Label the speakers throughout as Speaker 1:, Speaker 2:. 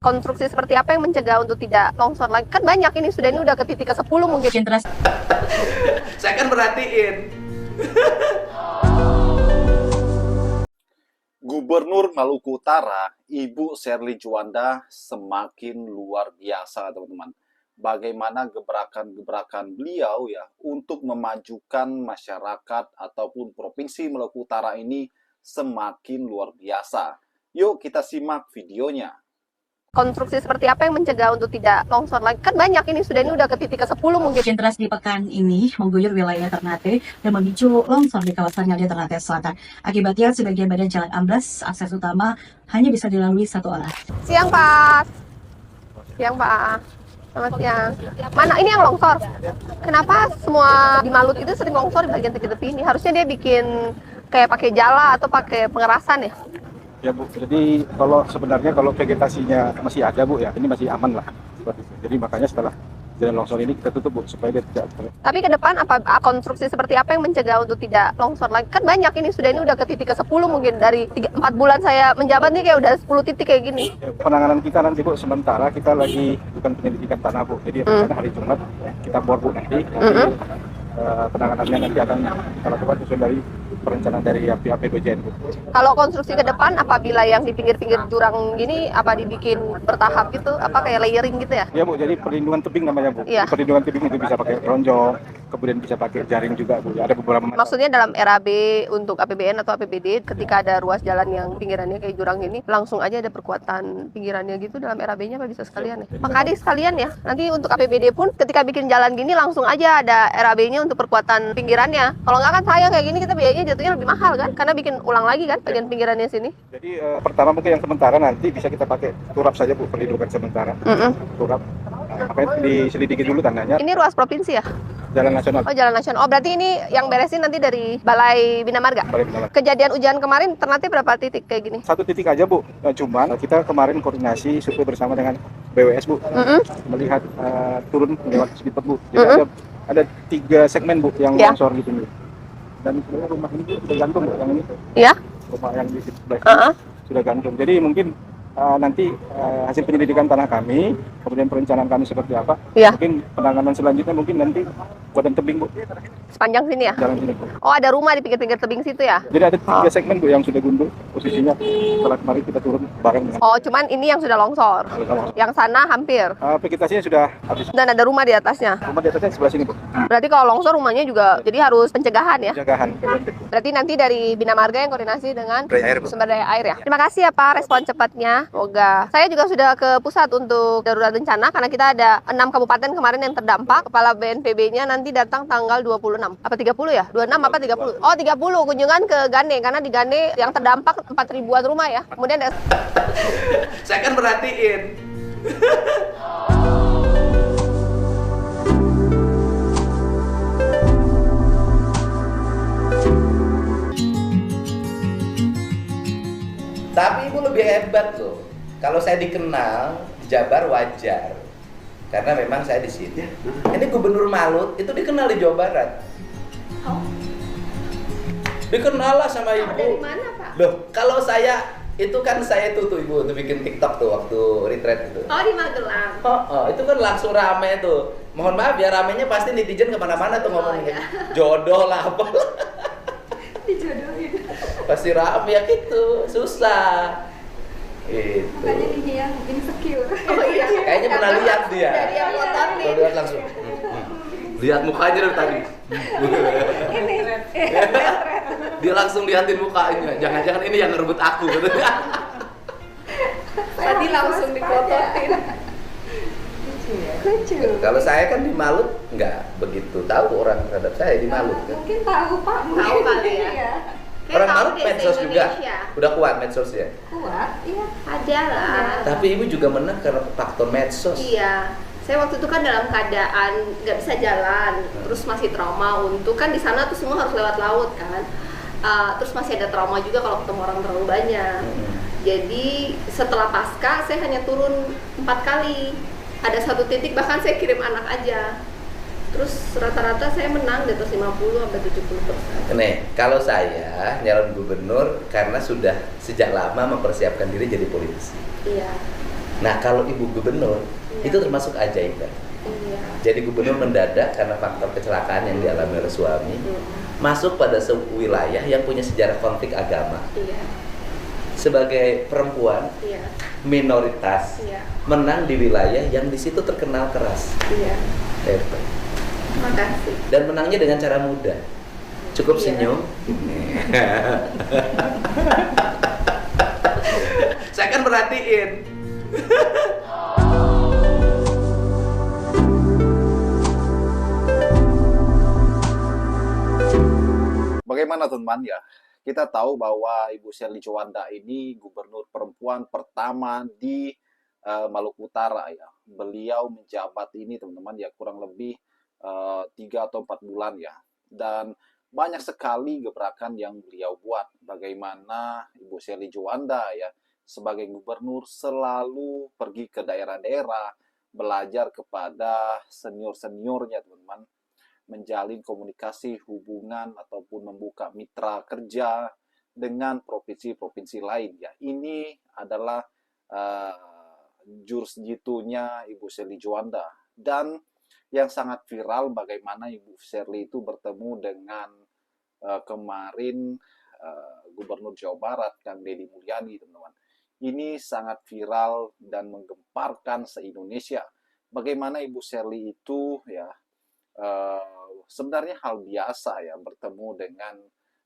Speaker 1: Konstruksi seperti apa yang mencegah untuk tidak longsor lagi? Kan banyak ini udah ke titik ke-10 mungkin.
Speaker 2: Saya kan perhatiin.
Speaker 3: Gubernur Maluku Utara, Ibu Sherly Juanda semakin luar biasa, teman-teman. Bagaimana gebrakan-gebrakan beliau ya untuk memajukan masyarakat ataupun Provinsi Maluku Utara ini semakin luar biasa. Yuk kita simak videonya.
Speaker 1: Konstruksi seperti apa yang mencegah untuk tidak longsor lagi? Kan banyak ini udah ke titik ke-10 mungkin.
Speaker 4: Hujan deras di pekan ini mengguyur wilayah Ternate dan memicu longsor di kawasan Ngalia Ternate Selatan. Akibatnya sebagian badan jalan amblas, akses utama hanya bisa dilalui satu arah.
Speaker 1: Siang Pak. Siang Pak. Selamat siang. Mana ini yang longsor? Kenapa semua di Malut itu sering longsor di bagian tepi-tepi ini? Harusnya dia bikin kayak pakai jala atau pakai pengerasan ya?
Speaker 5: Ya Bu, jadi sebenarnya kalau vegetasinya masih ada Bu ya, ini masih aman lah seperti itu. Jadi makanya setelah jalan longsor ini kita tutup Bu, supaya dia tidak.
Speaker 1: Tapi ke depan konstruksi seperti apa yang mencegah untuk tidak longsor lagi? Kan banyak ini udah ke titik ke-10 mungkin. Dari 4 bulan saya menjabat nih kayak udah 10 titik kayak gini.
Speaker 5: Penanganan kita nanti Bu, sementara kita lagi bukan penyelidikan tanah Bu. Jadi rencana hari Jumat kita bor Bu nanti. Penanganannya nanti akan kita lakukan sesuai dari perencanaan dari pihak PBJN Bu.
Speaker 1: Kalau konstruksi ke depan apabila yang di pinggir-pinggir jurang gini apa dibikin bertahap gitu, apa kayak layering gitu ya?
Speaker 5: Ya Bu, jadi perlindungan tebing namanya Bu.
Speaker 1: Iya.
Speaker 5: Perlindungan tebing itu bisa pakai ronjong, kemudian bisa pakai jaring juga Bu. Ada beberapa
Speaker 1: Maksudnya dalam RAB untuk APBN atau APBD ketika ada ruas jalan yang pinggirannya kayak jurang gini, langsung aja ada perkuatan pinggirannya gitu dalam RAB-nya apa bisa sekalian ya? Pak Kadis sekalian ya. Nanti untuk APBD pun ketika bikin jalan gini langsung aja ada RAB-nya untuk perkuatan pinggirannya. Kalau nggak kan sayang kayak gini kita biayanya jatuhnya lebih mahal kan? Karena bikin ulang lagi kan bagian pinggirannya sini.
Speaker 5: Jadi pertama mungkin yang sementara nanti bisa kita pakai turap saja Bu, perlindungan sementara. Turap. Makanya diselidiki dulu tandanya.
Speaker 1: Ini ruas provinsi ya?
Speaker 5: Jalan nasional.
Speaker 1: Oh, jalan nasional. Oh, berarti ini yang beresin nanti dari Balai Bina Marga?
Speaker 5: Balai Bina Marga.
Speaker 1: Kejadian hujan kemarin Ternate berapa titik kayak gini?
Speaker 5: 1 titik aja Bu. Cuman kita kemarin koordinasi survei bersama dengan BWS Bu. Melihat turun lewat speedboat Bu. Jadi ada 3 segmen Bu yang longsor gitu nih. Dan sebenarnya rumah ini sudah gantung Bu, yang ini.
Speaker 1: Iya.
Speaker 5: Rumah yang di sebelah sudah gantung. Jadi mungkin nanti hasil penyelidikan tanah kami, kemudian perencanaan kami seperti apa, mungkin penanganan selanjutnya mungkin nanti badan tebing Bu.
Speaker 1: Sepanjang sini ya?
Speaker 5: Jalan sini Bu.
Speaker 1: Oh, ada rumah di pinggir-pinggir tebing situ ya?
Speaker 5: Jadi ada 3 segmen Bu yang sudah gundul posisinya setelah kemarin kita turun bareng dengan.
Speaker 1: Oh, cuman ini yang sudah longsor. Yang sana hampir.
Speaker 5: Vegetasinya sudah habis.
Speaker 1: Dan ada rumah di atasnya.
Speaker 5: Rumah di atasnya sebelah sini Bu.
Speaker 1: Berarti kalau longsor rumahnya juga jadi harus pencegahan ya?
Speaker 5: Pencegahan.
Speaker 1: Berarti nanti dari Bina Marga yang koordinasi dengan sumber daya air ya? Terima kasih ya Pak respon cepatnya. Semoga. Saya juga sudah ke pusat untuk darurat bencana karena kita ada 6 kabupaten kemarin yang terdampak. Kepala BNPB-nya nanti datang tanggal 26. Apa 30 ya? 26 apa 30? Oh 30 kunjungan ke Gane karena di Gane yang terdampak 4.000-an rumah ya. Kemudian ada...
Speaker 2: Saya kan perhatiin. Tapi Ibu lebih hebat loh. Kalau saya dikenal di Jabar wajar. Karena memang saya di sini. Ini Gubernur Malut itu dikenal di Jawa Barat. Dikenal lah sama Ibu.
Speaker 1: Dari mana Pak?
Speaker 2: Loh, kalau saya itu kan saya tuh Ibu untuk bikin TikTok tuh waktu retreat itu.
Speaker 1: Oh di Magelang.
Speaker 2: Itu kan langsung rame tuh. Mohon maaf ya ramenya pasti netizen kemana-mana tuh ngomong
Speaker 1: iya.
Speaker 2: jodoh lah apa.
Speaker 1: Dijodohin.
Speaker 2: Pasti rame ya gitu, susah. Itu.
Speaker 6: Makanya ini yang insecure.
Speaker 1: Oh iya.
Speaker 2: Kayaknya pernah lihat dia.
Speaker 1: Dari yang motor nih.
Speaker 2: Kalau lihat langsung. Lihat mukanya dari tadi.
Speaker 6: Ini
Speaker 2: Dia langsung liatin mukanya. Jangan-jangan ini yang ngerebut aku gitu.
Speaker 1: Tadi langsung dikototin.
Speaker 6: lucu.
Speaker 2: Kalau saya kan di Malut nggak begitu tahu orang terhadap saya di Malut kan.
Speaker 6: Mungkin tahu Pak.
Speaker 1: Tahu kali ya.
Speaker 6: Iya.
Speaker 2: Orang Malut medsos juga. Udah kuat medsosnya.
Speaker 6: Kuat, iya.
Speaker 1: Ada lah.
Speaker 2: Tapi ibu juga menang karena faktor medsos.
Speaker 1: Iya. Saya waktu itu kan dalam keadaan nggak bisa jalan, terus masih trauma untuk kan di sana tuh semua harus lewat laut kan. Terus masih ada trauma juga kalau ketemu orang terlalu banyak. Jadi setelah pasca saya hanya turun 4 kali. Ada 1 titik bahkan saya kirim anak aja. Terus rata-rata saya menang di atas 50-70%.
Speaker 2: Nih, kalau saya nyalon gubernur karena sudah sejak lama mempersiapkan diri jadi politisi.
Speaker 1: Iya.
Speaker 2: Nah kalau ibu gubernur itu termasuk ajaib kan?
Speaker 1: Iya.
Speaker 2: Jadi gubernur mendadak karena faktor kecelakaan yang dialami oleh suami masuk pada wilayah yang punya sejarah konflik agama.
Speaker 1: Iya.
Speaker 2: Sebagai perempuan
Speaker 1: Iya.
Speaker 2: minoritas
Speaker 1: Iya.
Speaker 2: menang di wilayah yang di situ terkenal keras.
Speaker 1: Iya.
Speaker 2: Hebat.
Speaker 1: Makasih.
Speaker 2: Dan menangnya dengan cara mudah. Cukup
Speaker 1: Iya.
Speaker 2: senyum. Saya kan perhatiin.
Speaker 3: Bagaimana teman-teman ya? Kita tahu bahwa Ibu Sherly Juanda ini gubernur perempuan pertama di Maluku Utara ya. Beliau menjabat ini teman-teman ya kurang lebih 3 atau 4 bulan ya. Dan banyak sekali gebrakan yang beliau buat. Bagaimana Ibu Sherly Juanda ya sebagai gubernur selalu pergi ke daerah-daerah, belajar kepada senior-seniornya teman-teman, menjalin komunikasi hubungan ataupun membuka mitra kerja dengan provinsi-provinsi lain ya. Ini adalah jurus jitunya Ibu Sherly Juanda. Dan yang sangat viral bagaimana Ibu Sherly itu bertemu dengan kemarin Gubernur Jawa Barat Kang Deddy Mulyadi teman-teman. Ini sangat viral dan menggemparkan se-Indonesia. Bagaimana Ibu Sherly itu ya sebenarnya hal biasa ya bertemu dengan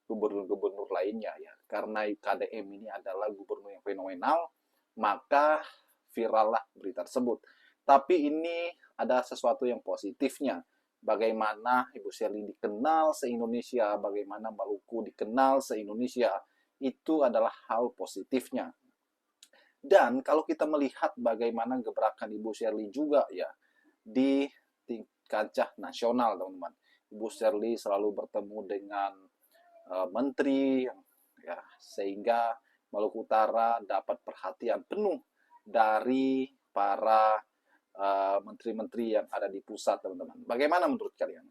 Speaker 3: gubernur-gubernur lainnya ya, karena KDM ini adalah gubernur yang fenomenal, maka viral lah berita tersebut. Tapi ini ada sesuatu yang positifnya, bagaimana Ibu Sherly dikenal se-Indonesia, bagaimana Maluku dikenal se-Indonesia, itu adalah hal positifnya. Dan kalau kita melihat bagaimana gebrakan Ibu Sherly juga ya di kancah nasional teman-teman. Ibu Sherly selalu bertemu dengan menteri ya, sehingga Maluku Utara dapat perhatian penuh dari para menteri-menteri yang ada di pusat teman-teman. Bagaimana menurut kalian?